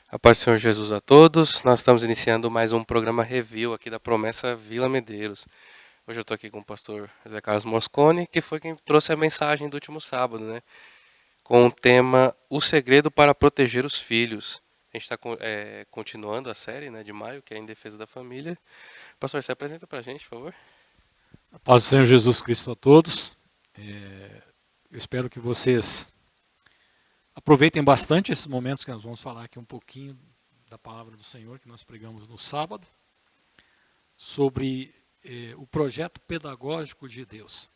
A paz do Senhor Jesus a todos. Nós estamos iniciando mais um programa review aqui da Promessa Vila Medeiros. Hoje eu estou aqui com o pastor José Carlos Moscone, que foi quem trouxe a mensagem do último sábado, né? Com o tema O Segredo para Proteger os Filhos. A gente está continuando a série, né, de maio, que é Em Defesa da Família. Pastor, se apresenta para a gente, por favor. A paz do Senhor Jesus Cristo a todos. Eu espero que vocês aproveitem bastante esses momentos que nós vamos falar aqui um pouquinho da palavra do Senhor que nós pregamos no sábado, sobre o projeto pedagógico de Deus.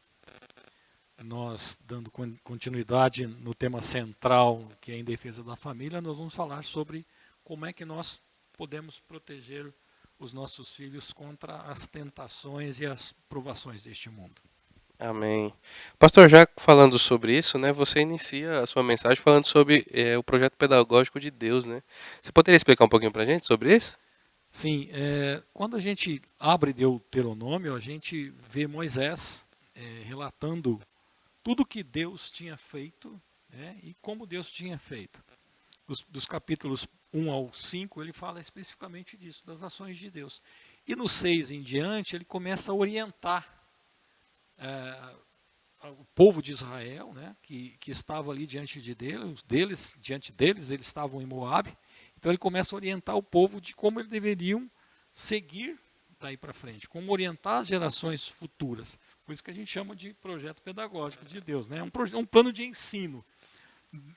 Nós, dando continuidade no tema central, que é em defesa da família, nós vamos falar sobre como é que nós podemos proteger os nossos filhos contra as tentações e as provações deste mundo. Amém. Pastor, já falando sobre isso, né, você inicia a sua mensagem falando sobre o projeto pedagógico de Deus, né? Você poderia explicar um pouquinho para a gente sobre isso? Sim, quando a gente abre Deuteronômio, a gente vê Moisés relatando tudo que Deus tinha feito, né, e como Deus tinha feito. Dos capítulos 1 ao 5, ele fala especificamente disso, das ações de Deus. E no 6 em diante, ele começa a orientar o povo de Israel, né, que estava ali diante diante deles, eles estavam em Moabe. Então ele começa a orientar o povo de como eles deveriam seguir daí para frente, como orientar as gerações futuras. Por isso que a gente chama de projeto pedagógico de Deus, né? Um plano de ensino.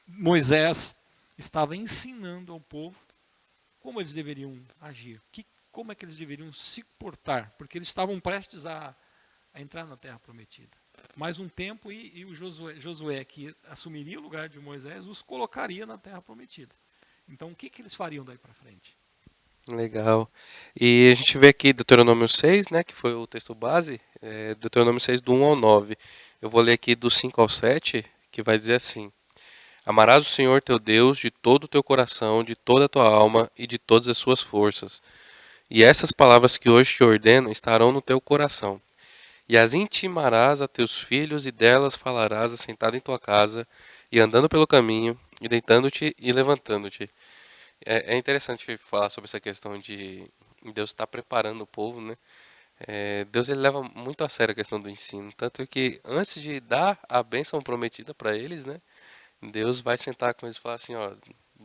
Moisés estava ensinando ao povo como eles deveriam agir, como é que eles deveriam se portar, porque eles estavam prestes a entrar na Terra Prometida. Mais um tempo e o Josué, que assumiria o lugar de Moisés, os colocaria na Terra Prometida. Então, o que eles fariam daí para frente? Legal. E a gente vê aqui Deuteronômio 6, né, que foi o texto base, Deuteronômio 6 do 1 ao 9. Eu vou ler aqui do 5 ao 7, que vai dizer assim: Amarás o Senhor teu Deus de todo o teu coração, de toda a tua alma e de todas as suas forças. E essas palavras que hoje te ordeno estarão no teu coração. E as intimarás a teus filhos, e delas falarás assentado em tua casa, e andando pelo caminho, e deitando-te e levantando-te. É interessante falar sobre essa questão de Deus estar preparando o povo, né? Deus ele leva muito a sério a questão do ensino, tanto que antes de dar a bênção prometida para eles, né? Deus vai sentar com eles e falar assim, ó,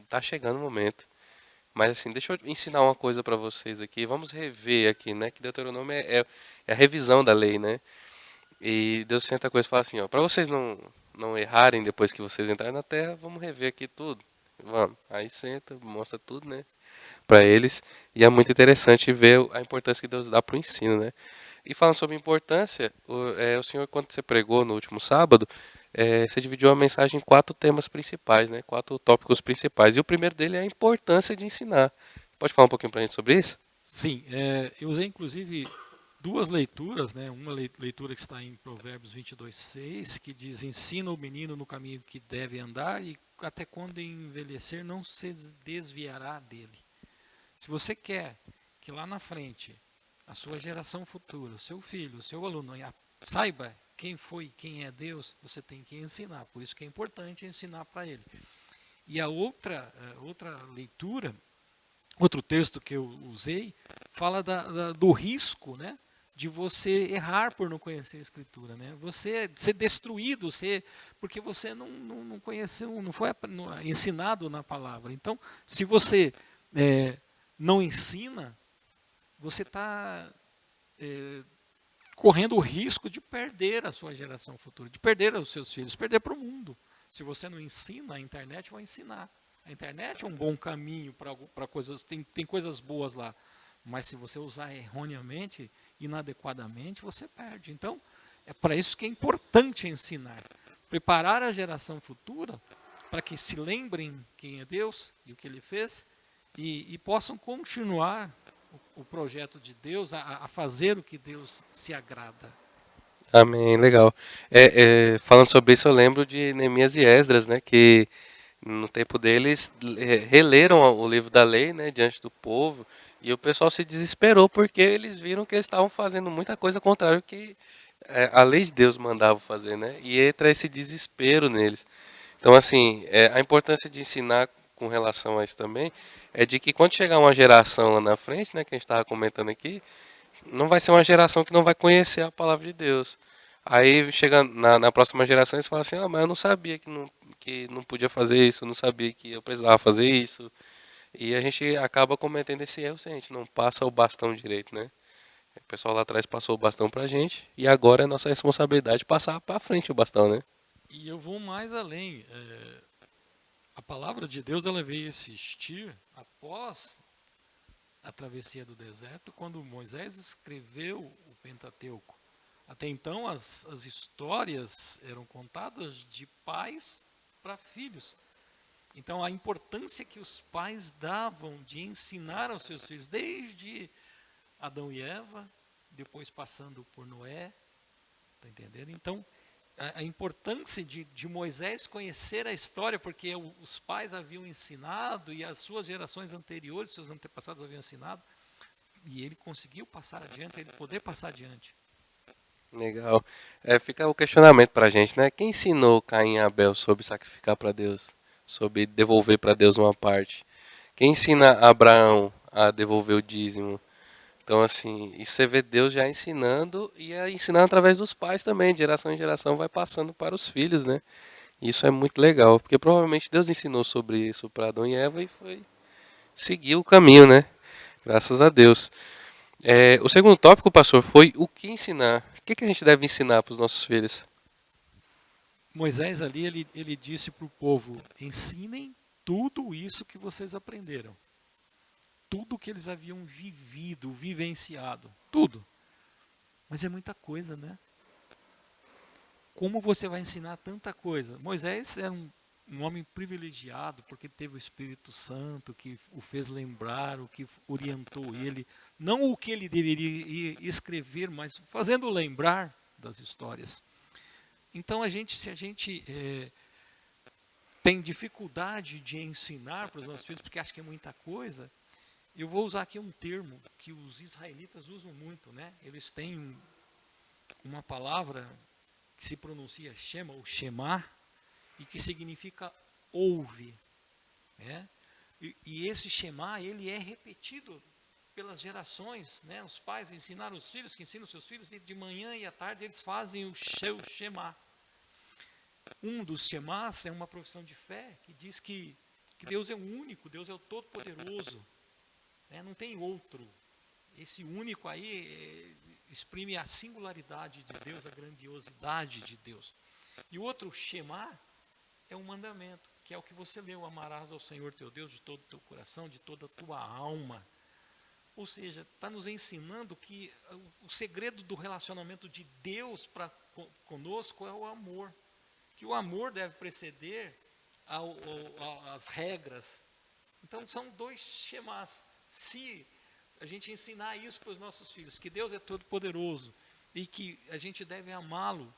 tá chegando o momento. Mas assim, deixa eu ensinar uma coisa para vocês aqui. Vamos rever aqui, né? Que Deuteronômio é a revisão da lei, né? E Deus senta com eles e fala assim, ó, para vocês não errarem depois que vocês entrarem na terra, vamos rever aqui tudo. Vamos. Aí senta, mostra tudo, né? Para eles. E é muito interessante ver a importância que Deus dá para o ensino, né? E falando sobre importância, o senhor, quando você pregou no último sábado, você dividiu a mensagem em 4 temas principais, né? 4 tópicos principais. E o primeiro dele é a importância de ensinar. Pode falar um pouquinho para a gente sobre isso? Sim, eu usei inclusive duas leituras, né? Uma leitura que está em Provérbios 22:6, que diz: ensina o menino no caminho que deve andar e até quando envelhecer não se desviará dele. Se você quer que lá na frente a sua geração futura, o seu filho, o seu aluno saiba quem foi, quem é Deus, você tem que ensinar. Por isso que é importante ensinar para ele. E a outra leitura, outro texto que eu usei, fala do risco, né, de você errar por não conhecer a Escritura, né? Você ser destruído, porque você não conheceu, não foi ensinado na palavra. Então, se você não ensina, você está correndo o risco de perder a sua geração futura, de perder os seus filhos, perder para o mundo. Se você não ensina, a internet vai ensinar. A internet é um bom caminho para coisas, tem coisas boas lá, mas se você usar erroneamente, inadequadamente, você perde. Então, é para isso que é importante ensinar. Preparar a geração futura para que se lembrem quem é Deus e o que Ele fez e possam continuar o projeto de Deus, a fazer o que Deus se agrada. Amém, legal. Falando sobre isso, eu lembro de Neemias e Esdras, né? Que no tempo deles releram o livro da lei, né? Diante do povo. E o pessoal se desesperou porque eles viram que eles estavam fazendo muita coisa contrária ao que a lei de Deus mandava fazer, né? E entra esse desespero neles. Então, assim, a importância de ensinar com relação a isso também é de que quando chegar uma geração lá na frente, né, que a gente estava comentando aqui, não vai ser uma geração que não vai conhecer a palavra de Deus. Aí chega na próxima geração e eles falam assim, ah, mas eu não sabia que não podia fazer isso, eu não sabia que eu precisava fazer isso. E a gente acaba cometendo esse erro se a gente não passa o bastão direito, né? O pessoal lá atrás passou o bastão pra gente e agora é nossa responsabilidade passar pra frente o bastão, né? E eu vou mais além. A palavra de Deus ela veio existir após a travessia do deserto, quando Moisés escreveu o Pentateuco. Até então, as histórias eram contadas de pais para filhos. Então, a importância que os pais davam de ensinar aos seus filhos, desde Adão e Eva, depois passando por Noé, tá entendendo? Então, a importância de Moisés conhecer a história, porque os pais haviam ensinado e as suas gerações anteriores, seus antepassados haviam ensinado, e ele conseguiu passar adiante, ele poder passar adiante. Legal. Fica o questionamento pra gente, né? Quem ensinou Caim e Abel sobre sacrificar para Deus? Sobre devolver para Deus uma parte? Quem ensina Abraão a devolver o dízimo? Então, assim, isso você vê Deus já ensinando e ensinando através dos pais também, de geração em geração vai passando para os filhos, né? Isso é muito legal, porque provavelmente Deus ensinou sobre isso para Adão e Eva e foi seguir o caminho, né? Graças a Deus. O segundo tópico, pastor, foi o que ensinar. O que a gente deve ensinar para os nossos filhos? Moisés ali, ele disse para o povo, ensinem tudo isso que vocês aprenderam. Tudo que eles haviam vivido, vivenciado, tudo. Mas é muita coisa, né? Como você vai ensinar tanta coisa? Moisés era um homem privilegiado, porque teve o Espírito Santo que o fez lembrar, o que orientou ele. Não o que ele deveria escrever, mas fazendo lembrar das histórias. Então, se a gente tem dificuldade de ensinar para os nossos filhos, porque acha que é muita coisa, eu vou usar aqui um termo que os israelitas usam muito, né? Eles têm uma palavra que se pronuncia Shema ou Shemá, e que significa ouve, né? E esse Shema, ele é repetido pelas gerações, né? Os pais ensinaram os filhos, que ensinam os seus filhos, de manhã e à tarde eles fazem o seu Shema. Um dos Shemás é uma profissão de fé que diz que Deus é o único, Deus é o Todo-Poderoso, né? Não tem outro. Esse único aí exprime a singularidade de Deus, a grandiosidade de Deus. E o outro Shema é um mandamento, que é o que você leu: amarás ao Senhor teu Deus de todo o teu coração, de toda a tua alma. Ou seja, está nos ensinando que o segredo do relacionamento de Deus conosco é o amor. Que o amor deve preceder as regras. Então são dois Shemás. Se a gente ensinar isso para os nossos filhos, que Deus é todo poderoso e que a gente deve amá-lo,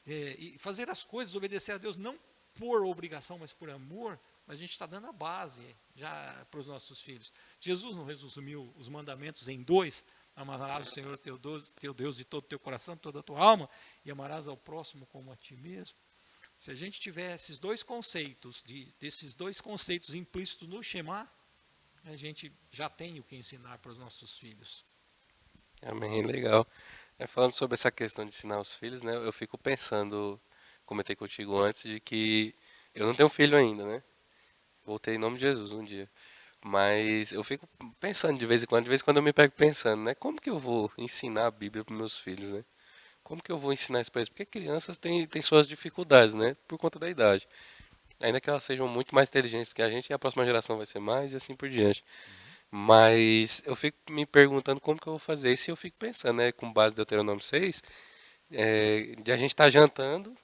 e fazer as coisas, obedecer a Deus, não por obrigação, mas por amor, a gente está dando a base já para os nossos filhos. Jesus não resumiu os mandamentos em dois: amarás o Senhor teu Deus de todo o teu coração, de toda a tua alma, e amarás ao próximo como a ti mesmo. Se a gente tiver esses dois conceitos, desses dois conceitos implícitos no Shema, a gente já tem o que ensinar para os nossos filhos. Amém, legal. Falando sobre essa questão de ensinar os filhos, né? Eu fico pensando, comentei contigo antes, de que eu não tenho filho ainda, né? Voltei em nome de Jesus um dia. Mas eu fico pensando de vez em quando eu me pego pensando, né? Como que eu vou ensinar a Bíblia para meus filhos, né? Como que eu vou ensinar isso para eles? Porque crianças têm suas dificuldades, né? Por conta da idade. Ainda que elas sejam muito mais inteligentes que a gente, e a próxima geração vai ser mais e assim por diante. Mas eu fico me perguntando como que eu vou fazer isso e eu fico pensando, né? Com base em Deuteronômio 6, de a gente estar jantando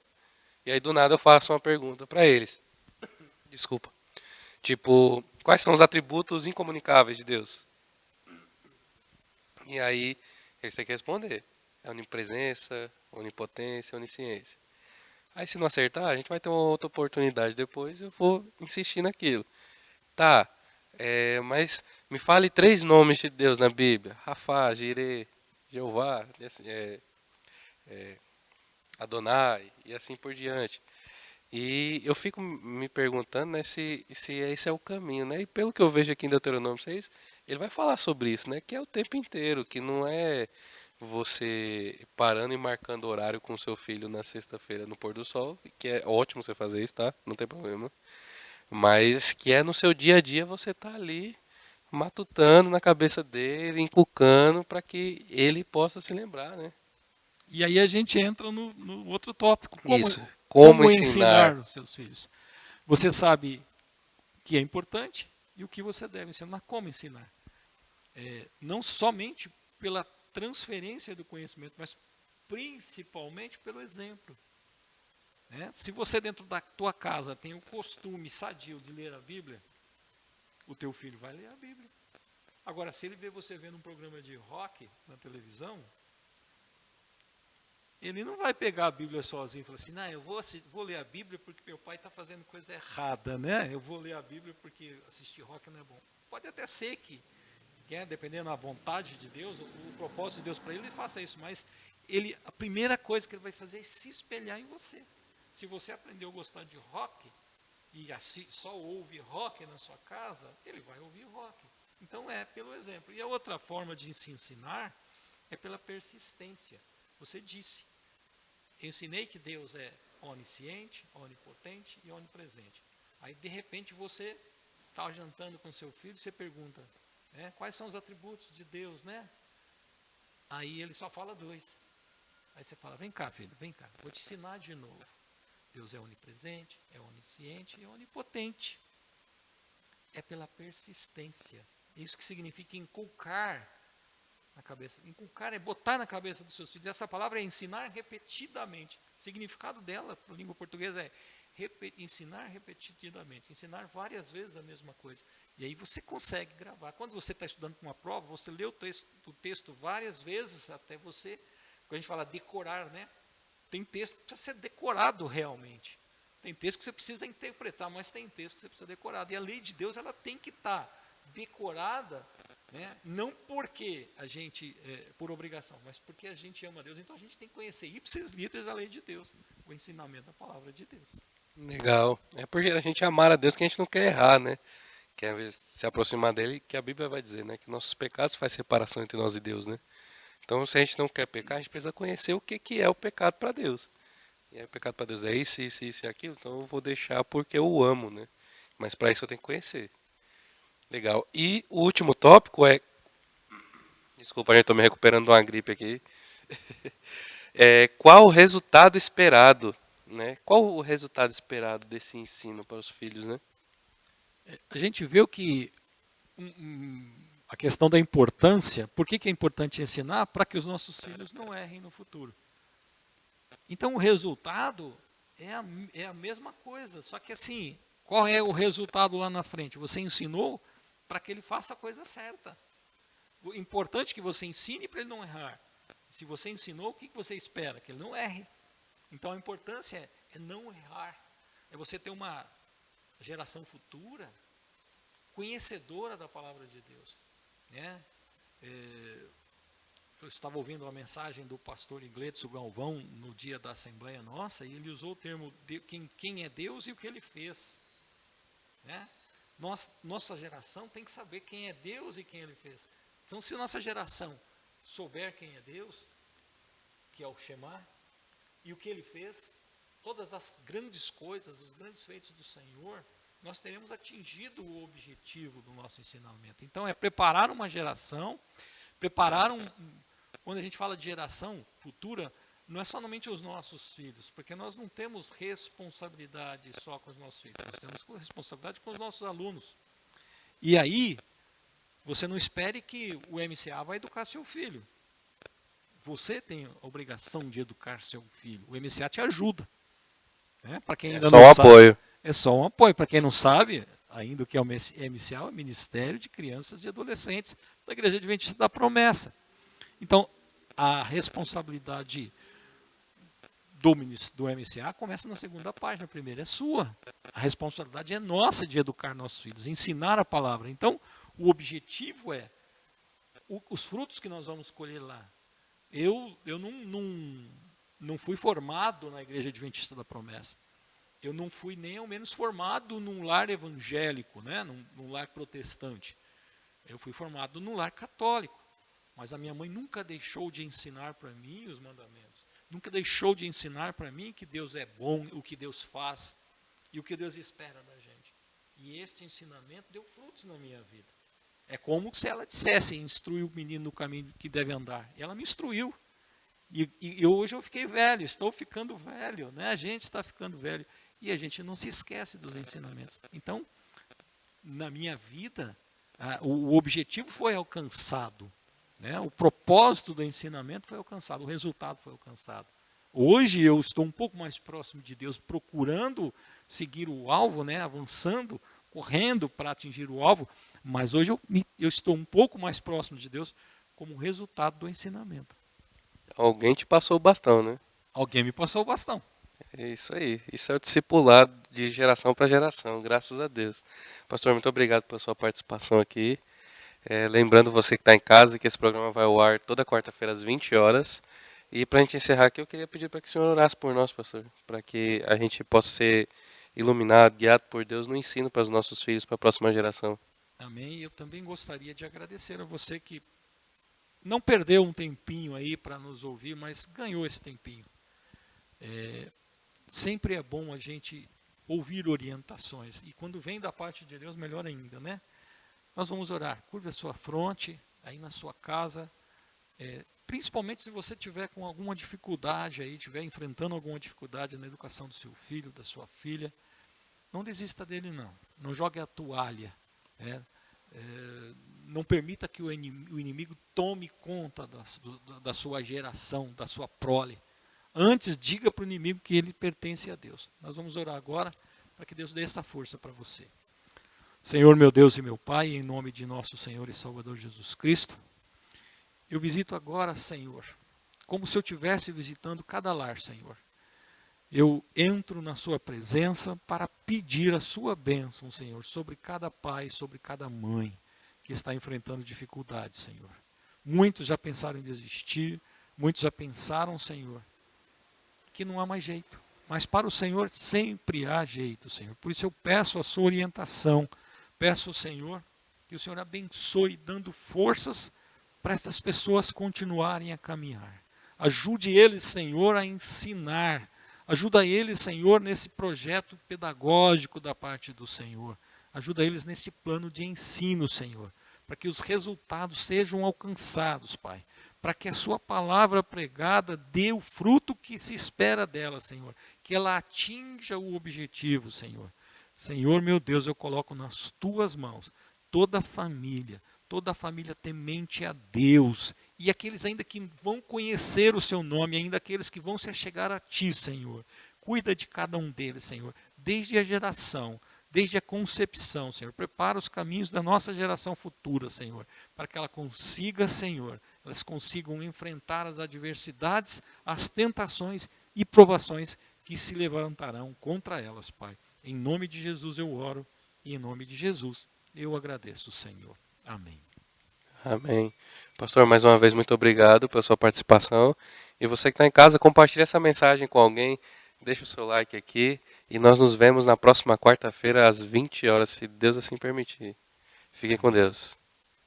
e aí do nada eu faço uma pergunta para eles. Desculpa. Tipo, quais são os atributos incomunicáveis de Deus? E aí eles têm que responder. É onipresença, onipotência, onisciência. Aí se não acertar, a gente vai ter uma outra oportunidade depois, eu vou insistir naquilo. Tá, mas me fale 3 nomes de Deus na Bíblia. Rafá, Jirê, Jeová, Adonai e assim por diante. E eu fico me perguntando, né, se esse é o caminho, né? E pelo que eu vejo aqui em Deuteronômio 6, ele vai falar sobre isso, né? Que é o tempo inteiro, que não é você parando e marcando horário com seu filho na sexta-feira no pôr do sol, que é ótimo você fazer isso, tá? Não tem problema. Mas que é no seu dia a dia você tá ali matutando na cabeça dele, inculcando para que ele possa se lembrar, né? E aí a gente entra no outro tópico, Isso. Como como ensinar? ensinar os seus filhos. Você sabe que é importante e o que você deve ensinar, mas como ensinar. Não somente pela transferência do conhecimento, mas principalmente pelo exemplo. Né? Se você dentro da tua casa tem o costume sadio de ler a Bíblia, o teu filho vai ler a Bíblia. Agora, se ele vê você vendo um programa de rock na televisão, ele não vai pegar a Bíblia sozinho e falar assim, não, eu vou ler a Bíblia porque meu pai está fazendo coisa errada, né? Eu vou ler a Bíblia porque assistir rock não é bom. Pode até ser que dependendo da vontade de Deus, o propósito de Deus para ele faça isso, mas a primeira coisa que ele vai fazer é se espelhar em você. Se você aprendeu a gostar de rock e assim, só ouve rock na sua casa, ele vai ouvir rock. Então é pelo exemplo. E a outra forma de se ensinar é pela persistência. Você disse, eu ensinei que Deus é onisciente, onipotente e onipresente. Aí de repente você está jantando com seu filho e você pergunta, quais são os atributos de Deus, né? Aí ele só fala 2. Aí você fala, vem cá filho, vem cá, vou te ensinar de novo. Deus é onipresente, é onisciente e é onipotente. É pela persistência. Isso que significa inculcar na cabeça. Inculcar é botar na cabeça dos seus filhos. Essa palavra é ensinar repetidamente. O significado dela, para a língua portuguesa, é ensinar repetidamente. Ensinar várias vezes a mesma coisa. E aí você consegue gravar. Quando você está estudando para uma prova, você lê o texto várias vezes até você, quando a gente fala decorar, né? Tem texto que precisa ser decorado realmente. Tem texto que você precisa interpretar, mas tem texto que você precisa decorar. E a lei de Deus, ela tem que estar decorada, né? Não porque a gente, por obrigação, mas porque a gente ama Deus. Então a gente tem que conhecer ipsis literis a lei de Deus, o ensinamento da palavra de Deus. Legal. É porque a gente amar a Deus que a gente não quer errar, né? Quer se aproximar dele, que a Bíblia vai dizer, né? Que nossos pecados faz separação entre nós e Deus, né? Então, se a gente não quer pecar, a gente precisa conhecer o que é o pecado para Deus. E aí, o pecado para Deus é isso, isso, isso e aquilo, então eu vou deixar porque eu o amo, né? Mas para isso eu tenho que conhecer. Legal. E o último tópico é. Desculpa, a gente tô me recuperando de uma gripe aqui. Qual o resultado esperado, né? Qual o resultado esperado desse ensino para os filhos, né? A gente vê que a questão da importância, por que é importante ensinar? Para que os nossos filhos não errem no futuro. Então o resultado é a mesma coisa, só que assim, qual é o resultado lá na frente? Você ensinou para que ele faça a coisa certa. O importante é que você ensine para ele não errar. Se você ensinou, o que você espera? Que ele não erre. Então a importância é não errar. É você ter uma geração futura conhecedora da palavra de Deus. Né? Eu estava ouvindo uma mensagem do pastor Ingledson Galvão no dia da Assembleia Nossa, e ele usou o termo de quem é Deus e o que ele fez. Né? Nossa geração tem que saber quem é Deus e quem ele fez. Então, se nossa geração souber quem é Deus, que é o Shema, e o que ele fez, todas as grandes coisas, os grandes feitos do Senhor, nós teremos atingido o objetivo do nosso ensinamento. Então, é preparar uma geração, quando a gente fala de geração futura, não é somente os nossos filhos, porque nós não temos responsabilidade só com os nossos filhos, nós temos responsabilidade com os nossos alunos. E aí, você não espere que o MCA vai educar seu filho. Você tem a obrigação de educar seu filho. O MCA te ajuda. Né? Para quem ainda só não um sabe, apoio. é só um apoio. Para quem não sabe, ainda o que é o MCA, é o Ministério de Crianças e Adolescentes da Igreja Adventista da Promessa. Então, a responsabilidade do MCA começa na segunda página, a primeira é sua. A responsabilidade é nossa de educar nossos filhos, ensinar a palavra. Então, o objetivo é os frutos que nós vamos colher lá. Eu não fui formado na Igreja Adventista da Promessa. Eu não fui nem ao menos formado num lar evangélico, né? num lar protestante. Eu fui formado num lar católico. Mas a minha mãe nunca deixou de ensinar para mim os mandamentos. Nunca deixou de ensinar para mim que Deus é bom, o que Deus faz e o que Deus espera da gente. E este ensinamento deu frutos na minha vida. É como se ela dissesse, instrui o menino no caminho que deve andar. E ela me instruiu. E hoje eu fiquei velho, estou ficando velho, né? A gente está ficando velho. E a gente não se esquece dos ensinamentos. Então, na minha vida, o objetivo foi alcançado. Né? O propósito do ensinamento foi alcançado, o resultado foi alcançado. Hoje eu estou um pouco mais próximo de Deus, procurando seguir o alvo, né? Avançando, correndo para atingir o alvo, mas hoje eu estou um pouco mais próximo de Deus como resultado do ensinamento. Alguém te passou o bastão, né? Alguém me passou o bastão. É isso aí. Isso é o discipulado de geração para geração, graças a Deus. Pastor, muito obrigado pela sua participação aqui. Lembrando você que está em casa que esse programa vai ao ar toda quarta-feira às 20 horas. E para a gente encerrar aqui, eu queria pedir para que o senhor orasse por nós, pastor, para que a gente possa ser iluminado, guiado por Deus no ensino para os nossos filhos, para a próxima geração. Amém. Eu também gostaria de agradecer a você que não perdeu um tempinho aí para nos ouvir, mas ganhou esse tempinho. Sempre é bom a gente ouvir orientações. E quando vem da parte de Deus, melhor ainda, né? Nós vamos orar. Curva a sua fronte, aí na sua casa. Principalmente se você tiver com alguma dificuldade aí, estiver enfrentando alguma dificuldade na educação do seu filho, da sua filha, não desista dele não. Não jogue a toalha. Não permita que o inimigo tome conta da sua geração, da sua prole. Antes, diga para o inimigo que ele pertence a Deus. Nós vamos orar agora para que Deus dê essa força para você. Senhor, meu Deus e meu Pai, em nome de nosso Senhor e Salvador Jesus Cristo, eu visito agora, Senhor, como se eu estivesse visitando cada lar, Senhor. Eu entro na sua presença para pedir a sua bênção, Senhor, sobre cada pai, sobre cada mãe que está enfrentando dificuldades, Senhor. Muitos já pensaram em desistir, muitos já pensaram, Senhor, que não há mais jeito. Mas para o Senhor sempre há jeito, Senhor. Por isso eu peço a sua orientação. Peço ao Senhor que o Senhor abençoe, dando forças para essas pessoas continuarem a caminhar. Ajude eles, Senhor, a ensinar. Ajuda eles, Senhor, nesse projeto pedagógico da parte do Senhor. Ajuda eles nesse plano de ensino, Senhor, para que os resultados sejam alcançados, Pai. Para que a sua palavra pregada dê o fruto que se espera dela, Senhor. Que ela atinja o objetivo, Senhor. Senhor, meu Deus, eu coloco nas tuas mãos toda a família temente a Deus, e aqueles ainda que vão conhecer o seu nome, ainda aqueles que vão se achegar a ti, Senhor. Cuida de cada um deles, Senhor, desde a geração, desde a concepção, Senhor. Prepara os caminhos da nossa geração futura, Senhor, para que ela consiga, Senhor, elas consigam enfrentar as adversidades, as tentações e provações que se levantarão contra elas, Pai. Em nome de Jesus eu oro e em nome de Jesus eu agradeço, Senhor. Amém. Amém. Pastor, mais uma vez, muito obrigado pela sua participação. E você que está em casa, compartilhe essa mensagem com alguém. Deixa o seu like aqui. E nós nos vemos na próxima quarta-feira, às 20 horas, se Deus assim permitir. Fiquem com Deus.